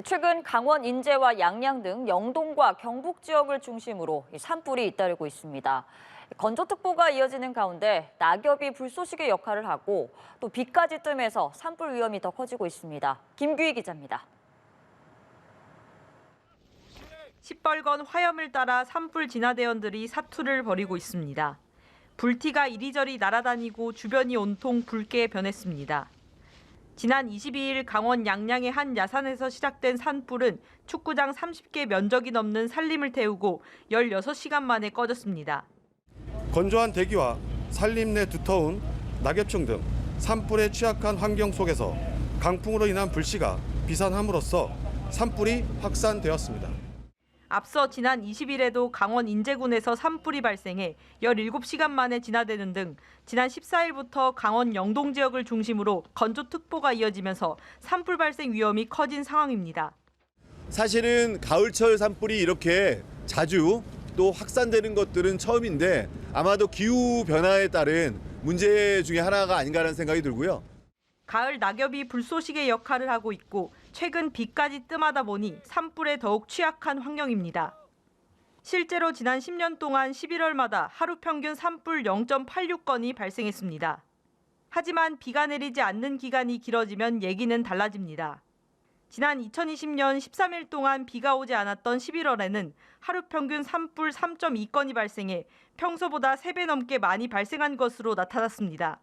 최근 강원 인제와 양양 등 영동과 경북 지역을 중심으로 산불이 잇따르고 있습니다. 건조특보가 이어지는 가운데 낙엽이 불쏘시개 역할을 하고 또 비까지 뜨면서 산불 위험이 더 커지고 있습니다. 김규희 기자입니다. 시뻘건 화염을 따라 산불 진화대원들이 사투를 벌이고 있습니다. 불티가 이리저리 날아다니고 주변이 온통 붉게 변했습니다. 지난 22일 강원 양양의 한 야산에서 시작된 산불은 축구장 30개 면적이 넘는 산림을 태우고 16시간 만에 꺼졌습니다. 건조한 대기와 산림 내 두터운 낙엽층 등 산불에 취약한 환경 속에서 강풍으로 인한 불씨가 비산함으로써 산불이 확산되었습니다. 앞서 지난 20일에도 강원 인제군에서 산불이 발생해 17시간 만에 진화되는 등 지난 14일부터 강원 영동 지역을 중심으로 건조특보가 이어지면서 산불 발생 위험이 커진 상황입니다. 사실은 가을철 산불이 이렇게 자주 또 확산되는 것들은 처음인데 아마도 기후 변화에 따른 문제 중에 하나가 아닌가라는 생각이 들고요. 가을 낙엽이 불쏘시개 역할을 하고 있고 최근 비까지 뜸하다 보니 산불에 더욱 취약한 환경입니다. 실제로 지난 10년 동안 11월마다 하루 평균 산불 0.86건이 발생했습니다. 하지만 비가 내리지 않는 기간이 길어지면 얘기는 달라집니다. 지난 2020년 13일 동안 비가 오지 않았던 11월에는 하루 평균 산불 3.2건이 발생해 평소보다 3배 넘게 많이 발생한 것으로 나타났습니다.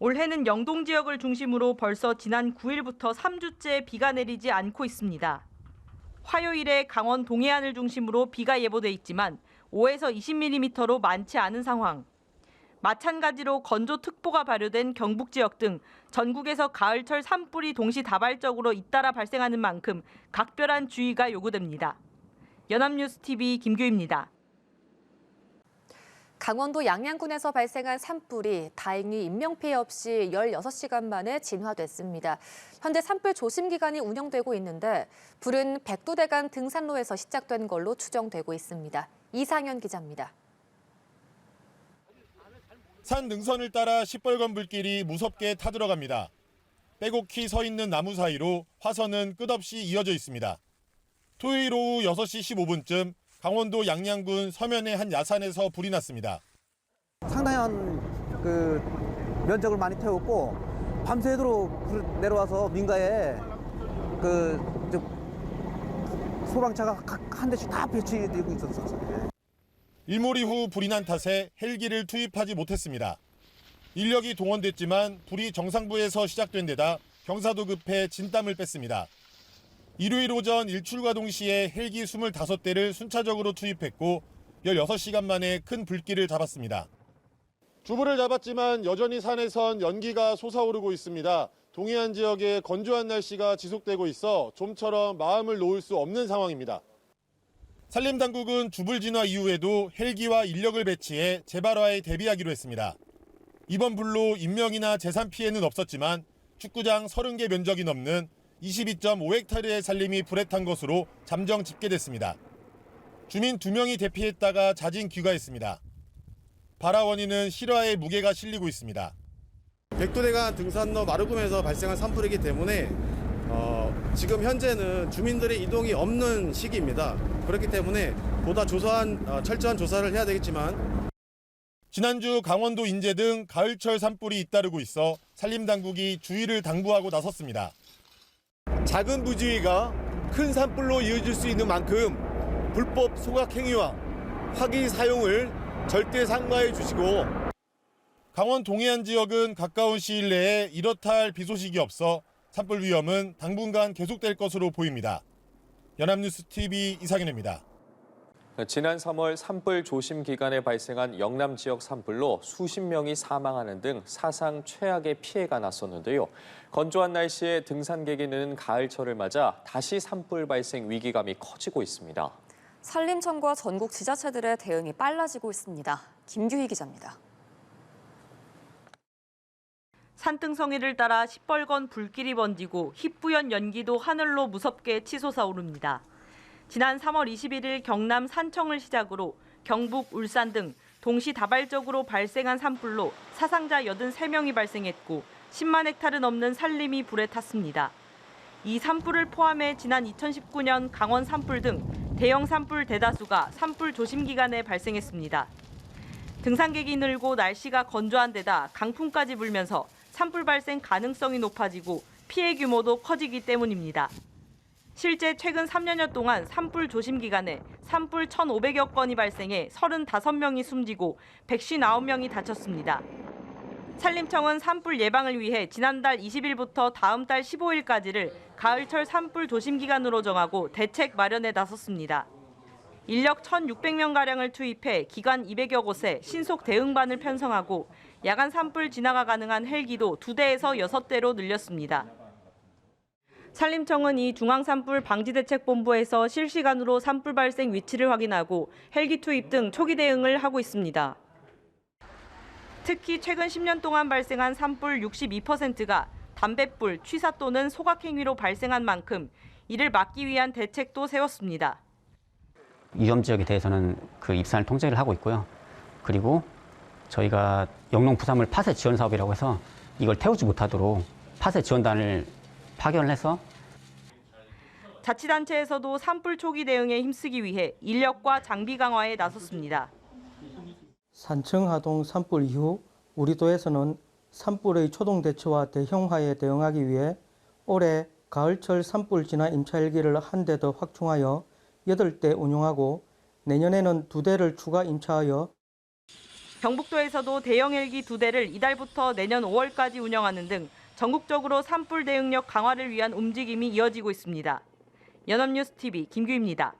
올해는 영동 지역을 중심으로 벌써 지난 9일부터 3주째 비가 내리지 않고 있습니다. 화요일에 강원 동해안을 중심으로 비가 예보돼 있지만 5에서 20mm로 많지 않은 상황. 마찬가지로 건조특보가 발효된 경북 지역 등 전국에서 가을철 산불이 동시다발적으로 잇따라 발생하는 만큼 각별한 주의가 요구됩니다. 연합뉴스TV 김규희입니다. 강원도 양양군에서 발생한 산불이 다행히 인명피해 없이 16시간 만에 진화됐습니다. 현재 산불 조심 기간이 운영되고 있는데 불은 백두대간 등산로에서 시작된 걸로 추정되고 있습니다. 이상현 기자입니다. 산 능선을 따라 시뻘건 불길이 무섭게 타들어갑니다. 빼곡히 서 있는 나무 사이로 화선은 끝없이 이어져 있습니다. 토요일 오후 6시 15분쯤 강원도 양양군 서면의 한 야산에서 불이 났습니다. 상당한 면적을 많이 태웠고 밤새도록 불 내려와서 민가에 소방차가 한 대씩 다 배치되고 있었어요. 일몰 이후 불이 난 탓에 헬기를 투입하지 못했습니다. 인력이 동원됐지만 불이 정상부에서 시작된 데다 경사도 급해 진땀을 뺐습니다. 일요일 오전 일출과 동시에 헬기 25대를 순차적으로 투입했고 16시간 만에 큰 불길을 잡았습니다. 주부를 잡았지만 여전히 산에선 연기가 솟아오르고 있습니다. 동해안 지역에 건조한 날씨가 지속되고 있어 좀처럼 마음을 놓을 수 없는 상황입니다. 산림당국은 주불 진화 이후에도 헬기와 인력을 배치해 재발화에 대비하기로 했습니다. 이번 불로 인명이나 재산 피해는 없었지만 축구장 30개 면적이 넘는 22.5헥타르의 산림이 불에 탄 것으로 잠정 집계됐습니다. 주민 2명이 대피했다가 자진 귀가했습니다. 발화 원인은 실화에 무게가 실리고 있습니다. 백두대간 등산로 마루금에서 발생한 산불이기 때문에 지금 현재는 주민들의 이동이 없는 시기입니다. 그렇기 때문에 보다 철저한 조사를 해야 되겠지만 지난주 강원도 인제 등 가을철 산불이 잇따르고 있어 산림당국이 주의를 당부하고 나섰습니다. 작은 부지위가 큰 산불로 이어질 수 있는 만큼 불법 소각 행위와 화기 사용을 절대 삼가해 주시고 강원 동해안 지역은 가까운 시일 내에 이렇다 할 비 소식이 없어 산불 위험은 당분간 계속될 것으로 보입니다. 연합뉴스TV 이상현입니다. 지난 3월 산불 조심 기간에 발생한 영남 지역 산불로 수십 명이 사망하는 등 사상 최악의 피해가 났었는데요. 건조한 날씨에 등산객이 느는 가을철을 맞아 다시 산불 발생 위기감이 커지고 있습니다. 산림청과 전국 지자체들의 대응이 빨라지고 있습니다. 김규희 기자입니다. 산등성이를 따라 시뻘건 불길이 번지고 희뿌연 연기도 하늘로 무섭게 치솟아 오릅니다. 지난 3월 21일 경남 산청을 시작으로 경북, 울산 등 동시다발적으로 발생한 산불로 사상자 83명이 발생했고 10만 헥타르 넘는 산림이 불에 탔습니다. 이 산불을 포함해 지난 2019년 강원 산불 등 대형 산불 대다수가 산불 조심 기간에 발생했습니다. 등산객이 늘고 날씨가 건조한 데다 강풍까지 불면서 산불 발생 가능성이 높아지고 피해 규모도 커지기 때문입니다. 실제 최근 3년여 동안 산불 조심 기간에 산불 1,500여 건이 발생해 35명이 숨지고 159명이 다쳤습니다. 산림청은 산불 예방을 위해 지난달 20일부터 다음 달 15일까지를 가을철 산불 조심 기간으로 정하고 대책 마련에 나섰습니다. 인력 1,600명가량을 투입해 기관 200여 곳에 신속 대응반을 편성하고 야간 산불 진화가 가능한 헬기도 2대에서 6대로 늘렸습니다. 산림청은 이 중앙산불 방지대책본부에서 실시간으로 산불 발생 위치를 확인하고 헬기 투입 등 초기 대응을 하고 있습니다. 특히 최근 10년 동안 발생한 산불 62%가 담뱃불, 취사 또는 소각행위로 발생한 만큼 이를 막기 위한 대책도 세웠습니다. 위험 지역에 대해서는 그 입산을 통제를 하고 있고요. 그리고 저희가 영농 부산물 파쇄 지원 사업이라고 해서 이걸 태우지 못하도록 파쇄 지원단을 파견을 해서 자치단체에서도 산불 초기 대응에 힘쓰기 위해 인력과 장비 강화에 나섰습니다. 산청하동 산불 이후 우리 도에서는 산불의 초동 대처와 대형화에 대응하기 위해 올해 가을철 산불 진화 임차 헬기를 한 대 더 확충하여 8대 운용하고 내년에는 2대를 추가 임차하여 경북도에서도 대형 헬기 2대를 이달부터 내년 5월까지 운영하는 등 전국적으로 산불 대응력 강화를 위한 움직임이 이어지고 있습니다. 연합뉴스 TV 김규입니다.